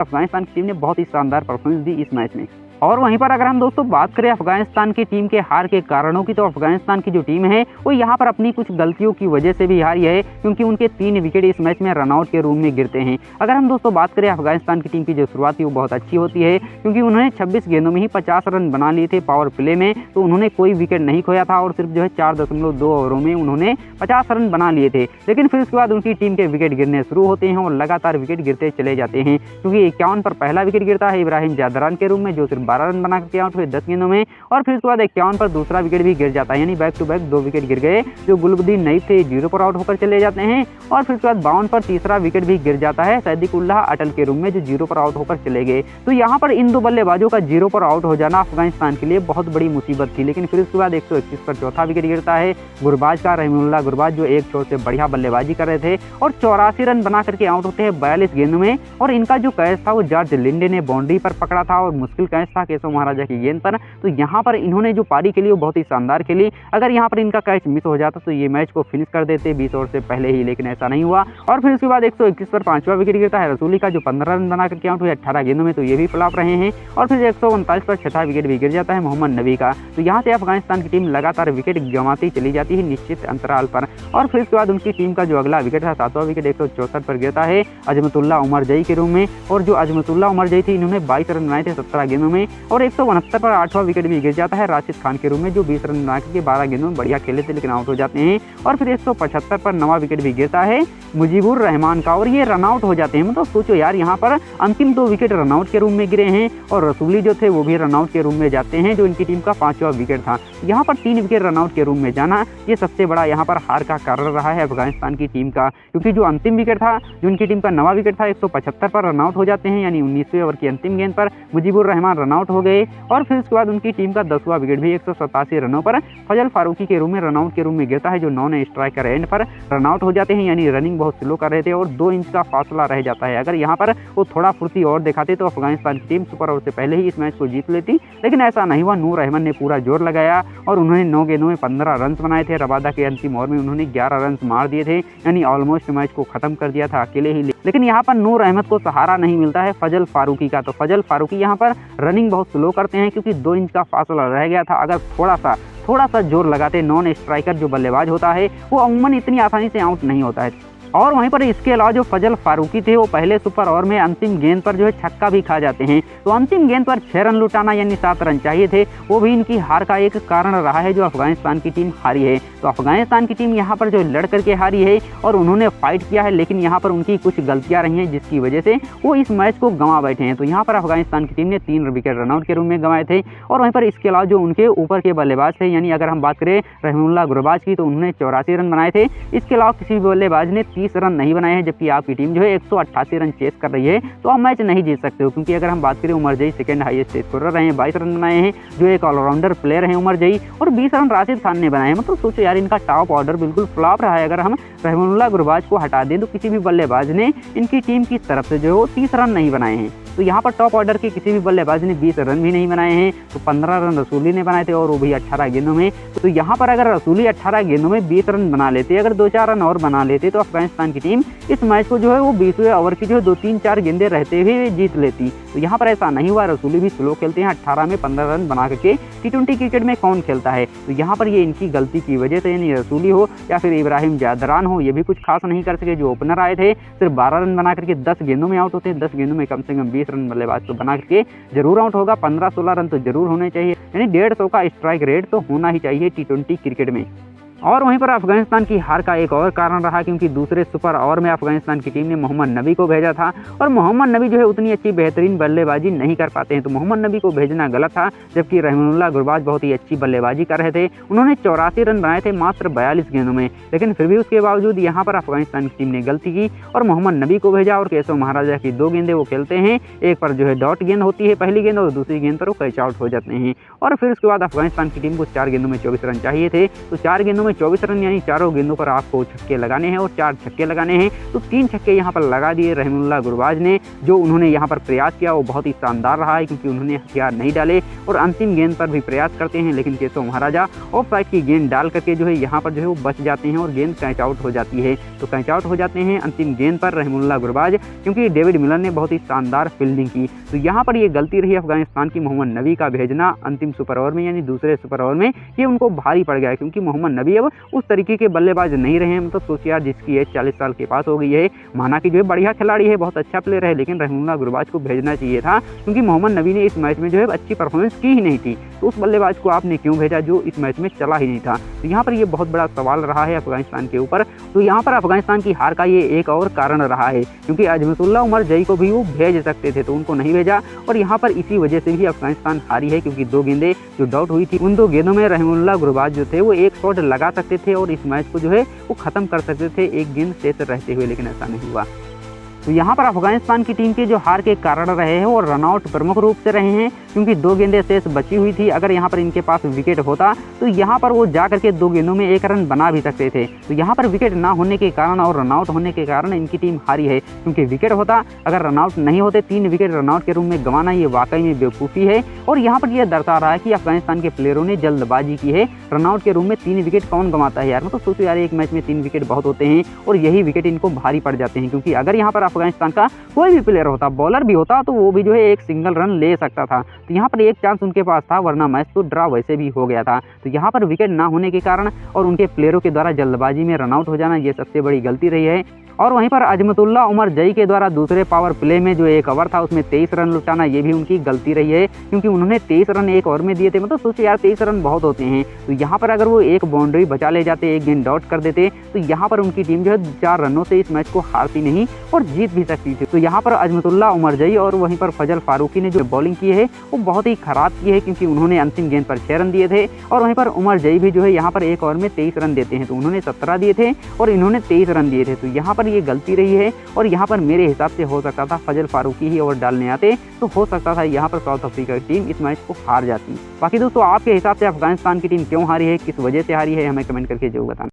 अफगानिस्तान की टीम ने बहुत ही शानदार परफॉर्मेंस दी इस मैच में। और वहीं पर अगर हम दोस्तों बात करें अफगानिस्तान की टीम के हार के कारणों की, तो अफगानिस्तान की जो टीम है वो यहाँ पर अपनी कुछ गलतियों की वजह से भी हारी है, क्योंकि उनके 3 विकेट इस मैच में रनआउट के रूप में गिरते हैं। अगर हम दोस्तों बात करें अफगानिस्तान की टीम की जो शुरुआत थी वो बहुत अच्छी होती है, क्योंकि उन्होंने 26 गेंदों में ही 50 रन बना लिए थे पावर प्ले में, तो उन्होंने कोई विकेट नहीं खोया था और सिर्फ 4.2 ओवरों में उन्होंने 50 रन बना लिए थे। लेकिन फिर उसके बाद उनकी टीम के विकेट गिरने शुरू होते हैं और लगातार विकेट गिरते चले जाते हैं, क्योंकि 51 पर पहला विकेट गिरता है इब्राहिम जादरान के रूप में, जो सिर्फ 12 रन बना करके हुए 10 गेंदों में। और फिर उसके बाद 51 पर दूसरा विकेट भी गिर जाता है, यानी बैक टू बैक 2 विकेट गिर गए, जो गुलबुद्दीन नईब थे 0 पर आउट होकर चले जाते हैं। और फिर उसके बाद 52 पर तीसरा विकेट भी गिर जाता है सैदिकुल्लाह अटल के रूम में, जो 0 पर आउट होकर चले गए। तो यहाँ पर इन 2 बल्लेबाजों का 0 पर आउट हो जाना अफगानिस्तान के लिए बहुत बड़ी मुसीबत थी। लेकिन फिर उसके बाद 121 पर चौथा विकेट गिरता है गुरबाज का, रहमुल्लाह गुरबाज, जो एक छोर से बढ़िया बल्लेबाजी कर रहे थे और 84 रन बना करके आउट होते हैं 42 गेंदों में। और इनका जो कैच था वो जॉर्ज लिंडे ने बाउंड्री पर पकड़ा था और मुश्किल कैच था केशव महाराजा की गेंद पर। तो यहाँ पर इन्होंने जो पारी खेली वो बहुत ही शानदार खेली। अगर यहाँ पर इनका कैच मिस हो जाता तो ये मैच को फिनिश कर देते 20 ओवर से पहले ही, लेकिन ऐसा नहीं हुआ। और फिर उसके बाद 121 पर 5वां विकेट गिरता है रसूली का, जो 15 रन बना करके आउट हुए 18 गेंदों में, तो ये भी फ्लॉप रहे हैं। और फिर 139 पर 6वां विकेट भी गिर जाता है मोहम्मद नबी का। तो यहाँ से अफगानिस्तान की टीम लगातार विकेट गंवाती चली जाती है निश्चित अंतराल पर। और फिर उसके बाद उनकी टीम का जो अगला विकेट था 7वां विकेट 164 पर गिरता है अजमतुल्लाह उमर जई के रूम में। और जो अजमतुल्लाह उमर जई थी इन्होंने 22 रन बनाए थे 17 गेंदों में। और 169 पर 8वां विकेट भी गिर जाता है राशिद खान के रूम में, जो 20 रन बना करके 12 गेंदों में बढ़िया खेले थे लेकिन आउट हो जाते हैं। और फिर 175 पर 9वां विकेट भी गिरता है मुजीबुर रहमान का और ये रनआउट हो जाते हैं। मतलब सोचो यार, यहाँ पर अंतिम 2 विकेट रनआउट के रूम में गिरे हैं और रसूली जो थे वो भी रनआउट के रूम में जाते हैं, जो इनकी टीम का 5वां विकेट था। यहाँ पर 3 विकेट रनआउट के रूम में जाना ये सबसे बड़ा यहाँ पर हार का कारण रहा है अफगानिस्तान की टीम का, क्योंकि जो अंतिम विकेट था, जो इनकी टीम का 9वां विकेट था, 175 पर रनआउट हो जाते हैं, यानी 19वें ओवर की अंतिम गेंद पर मुजीबुर रहमान रनआउट हो गए। और फिर उसके बाद उनकी टीम का 10वां विकेट भी 187 रनों पर फजल फारूकी के रूम में रनआउट के रूम में गिरता है, जो नॉन स्ट्राइकर एंड पर रनआउट हो जाते हैं, यानी रनिंग बहुत स्लो कर रहे थे और 2 इंच का फासला रह जाता है। अगर यहाँ पर वो थोड़ा फुर्ती और दिखाते तो अफगानिस्तान की टीम सुपर ओवर से पहले ही इस मैच को जीत लेती, लेकिन ऐसा नहीं हुआ। नूर अहमद ने पूरा जोर लगाया और उन्होंने 9 गेंदों में 15 रन बनाए थे। रबादा के अंतिम ओवर में उन्होंने 11 रन मार दिए थे, यानी ऑलमोस्ट मैच को खत्म कर दिया था अकेले ही। लेकिन यहाँ पर नूर अहमद को सहारा नहीं मिलता है फजल फारूकी का। तो फजल फारूकी यहाँ पर रनिंग बहुत स्लो करते हैं, क्योंकि 2 इंच का फासला रह गया था। अगर थोड़ा सा जोर लगाते, नॉन स्ट्राइकर जो बल्लेबाज होता है वो अमूमन इतनी आसानी से आउट नहीं होता है। और वहीं पर इसके अलावा जो फजल फारूकी थे वो पहले सुपर ओवर में अंतिम गेंद पर जो है छक्का भी खा जाते हैं। तो अंतिम गेंद पर 6 रन लुटाना यानी 7 रन चाहिए थे, वो भी इनकी हार का एक कारण रहा है, जो अफगानिस्तान की टीम हारी है। तो अफगानिस्तान की टीम यहाँ पर जो लड़ करके हारी है और उन्होंने फाइट किया है, लेकिन यहाँ पर उनकी कुछ गलतियाँ रही हैं जिसकी वजह से वो इस मैच को गंवा बैठे हैं। तो यहाँ पर अफगानिस्तान की टीम ने 3 विकेट रनआउट के रूप में गंवाए थे। और वहीं पर इसके अलावा जो उनके ऊपर के बल्लेबाज थे, यानी अगर हम बात करें रहमुल्लाह गुरबाज की, तो उन्होंने 84 रन बनाए थे। इसके अलावा किसी भी बल्लेबाज ने 30 रन नहीं बनाए, जबकि आपकी टीम जो है 188 रन चेस कर रही है, तो आप मैच नहीं जीत सकते हो। क्योंकि अगर हम बात करें उमर जई सेकंड हाईएस्ट स्कोरर रहे हैं, 22 रन बनाए हैं, जो एक ऑलराउंडर प्लेयर हैं उमर जई, और 20 रन राशिद खान ने बनाए हैं। मतलब सोचो यार, इनका टॉप ऑर्डर बिल्कुल फ्लॉप रहा है। अगर हम रहमुल्लाह गुरबाज को हटा दें तो किसी भी बल्लेबाज ने इनकी टीम की तरफ से जो है 30 रन नहीं बनाए हैं। तो यहाँ पर टॉप ऑर्डर के किसी भी बल्लेबाज ने 20 रन भी नहीं बनाए हैं। तो 15 रन रसूली ने बनाए थे और वो भी 18 गेंदों में। तो यहाँ पर अगर रसूली 18 गेंदों में 20 रन बना लेते, अगर 2-4 रन और बना लेते, तो अफगानिस्तान की टीम इस मैच को जो है वो 20वें ओवर की जो है 2-3-4 गेंदें रहते हुए जीत लेती। तो यहाँ पर ऐसा नहीं हुआ। रसूली भी स्लो खेलते हैं, 18 में 15 रन बना करके T20 क्रिकेट में कौन खेलता है। तो यहाँ पर ये इनकी गलती की वजह से, यानी रसूली हो या फिर इब्राहिम जादरान हो, ये भी कुछ खास नहीं कर सके। जो ओपनर आए थे सिर्फ 12 रन बना करके 10 गेंदों में आउट होते हैं। 10 गेंदों में कम से कम 20 रन बल्लेबाज तो बना करके जरूर आउट होगा। 15-16 रन तो जरूर होने चाहिए, यानी 150 का स्ट्राइक रेट तो होना ही चाहिए T20 क्रिकेट में। और वहीं पर अफगानिस्तान की हार का एक और कारण रहा, क्योंकि दूसरे सुपर ओवर में अफगानिस्तान की टीम ने मोहम्मद नबी को भेजा था और मोहम्मद नबी जो है उतनी अच्छी बेहतरीन बल्लेबाजी नहीं कर पाते हैं। तो मोहम्मद नबी को भेजना गलत था, जबकि रहमुल्लाह गुरबाज बहुत ही अच्छी बल्लेबाजी कर रहे थे। उन्होंने 84 रन बनाए थे मात्र 42 गेंदों में, लेकिन फिर भी उसके बावजूद यहाँ पर अफगानिस्तान की टीम ने गलती की और मोहम्मद नबी को भेजा। और केशव महाराजा की 2 गेंदें वो खेलते हैं, एक पर जो है डॉट गेंद होती है पहली गेंद, और दूसरी गेंद पर वो कैच आउट हो जाते हैं। और फिर उसके बाद अफगानिस्तान की टीम को 4 गेंदों में 24 रन चाहिए थे। तो 4 गेंदों में में 24 रन यानी चारों गेंदों पर आपको छक्के लगाने हैं और 4 छक्के लगाने हैं। तो 3 छक्के यहाँ पर लगा दिए रहमुल्लाह गुरबाज ने। जो उन्होंने यहाँ पर प्रयास किया वो बहुत ही शानदार रहा है, क्योंकि उन्होंने हथियार नहीं डाले और अंतिम गेंद पर भी प्रयास करते हैं, लेकिन केशव महाराजा ऑफ साइड की गेंद डाल करके जो है यहाँ पर जो है वो बच जाते हैं और गेंद कैच आउट हो जाती है। तो कैच आउट हो जाते हैं अंतिम गेंद पर रहमुल्लाह गुरबाज, क्योंकि डेविड मिलर ने बहुत ही शानदार फील्डिंग की। तो यहाँ पर ये गलती रही अफगानिस्तान की मोहम्मद नबी का भेजना अंतिम सुपर ओवर में यानी दूसरे सुपर ओवर में, ये उनको भारी पड़ गया है, क्योंकि मोहम्मद नबी अब उस तरीके के बल्लेबाज नहीं रहे हैं। मतलब सोचिए यार, जिसकी एज 40 साल के पास हो गई है, माना कि जो है बढ़िया खिलाड़ी है, बहुत अच्छा प्लेयर है, लेकिन रहमुल्लाह गुरबाज को भेजना चाहिए था, क्योंकि मोहम्मद नबी ने इस मैच में जो है अच्छी परफॉर्मेंस की ही नहीं थी। तो उस बल्लेबाज को आपने क्यों भेजा जो इस मैच में चला ही नहीं था। तो यहाँ पर ये बहुत बड़ा सवाल रहा है अफगानिस्तान के ऊपर। तो यहाँ पर अफगानिस्तान की हार का ये एक और कारण रहा है, क्योंकि अजमतुल्लाह उमर जई को भी वो भेज सकते थे, तो उनको नहीं भेजा और यहाँ पर इसी वजह से भी अफगानिस्तान हारी है, क्योंकि 2 गेंदें जो डाउट हुई थी, उन 2 गेंदों में रहमुल्लाह गुरबाज जो थे वो एक शॉट लगा सकते थे और इस मैच को जो है वो खत्म कर सकते थे एक गेंद शेष रहते हुए, लेकिन ऐसा नहीं हुआ। तो यहाँ पर अफगानिस्तान की टीम के जो हार के कारण रहे हैं वो रनआउट प्रमुख रूप से रहे हैं, क्योंकि 2 गेंदें शेष बची हुई थी। अगर यहाँ पर इनके पास विकेट होता तो यहाँ पर वो जा करके 2 गेंदों में 1 रन बना भी सकते थे। तो यहाँ पर विकेट ना होने के कारण और रनआउट होने के कारण इनकी टीम हारी है, क्योंकि विकेट होता, अगर रनआउट नहीं होते, 3 विकेट रनआउट के रूप में गंवाना ये वाकई में बेवकूफ़ी है। और यहाँ पर यह दर्शा रहा है कि अफगानिस्तान के प्लेयरों ने जल्दबाजी की है। रनआउट के रूम में 3 विकेट कौन गंवाता है यार, मतलब सोचो यार, एक मैच में 3 विकेट बहुत होते हैं और यही विकेट इनको भारी पड़ जाते हैं। क्योंकि अगर यहाँ पर अफगानिस्तान का कोई भी प्लेयर होता, बॉलर भी होता, तो वो भी जो है एक सिंगल रन ले सकता था। तो यहाँ पर एक चांस उनके पास था, वरना मैच तो ड्रा वैसे भी हो गया था। तो यहाँ पर विकेट ना होने के कारण और उनके प्लेयरों के द्वारा जल्दबाजी में रनआउट हो जाना, ये सबसे बड़ी गलती रही है। और वहीं पर अजमतुल्लाह उमर जई के द्वारा दूसरे पावर प्ले में जो एक ओवर था उसमें 23 रन लुटाना, ये भी उनकी गलती रही है, क्योंकि उन्होंने 23 रन एक ओवर में दिए थे। मतलब सोचिए यार, 23 रन बहुत होते हैं। तो यहाँ पर अगर वो एक बाउंड्री बचा ले जाते, एक गेंद डॉट कर देते, तो यहाँ पर उनकी टीम जो है 4 रनों से इस मैच को हारती नहीं और जीत भी सकती थी। तो यहाँ पर अजमतुल्लाह उमर जई और वहीं पर फजल फारूकी ने जो बॉलिंग की है वो बहुत ही खराब की है, क्योंकि उन्होंने अंतिम गेंद पर 6 रन दिए थे और वहीं पर उमर जई भी जो है यहाँ पर एक ओवर में 23 रन देते हैं। तो उन्होंने 17 दिए थे और इन्होंने 23 रन दिए थे। तो यहाँ पर ये गलती रही है और यहाँ पर मेरे हिसाब से हो सकता था फजल फारूकी ही ओवर डालने आते, तो हो सकता था यहाँ पर साउथ अफ्रीका की टीम इस मैच को हार जाती। बाकी दोस्तों, आपके हिसाब से अफगानिस्तान की टीम क्यों हारी है, किस वजह से हारी है, हमें कमेंट करके जरूर बताना।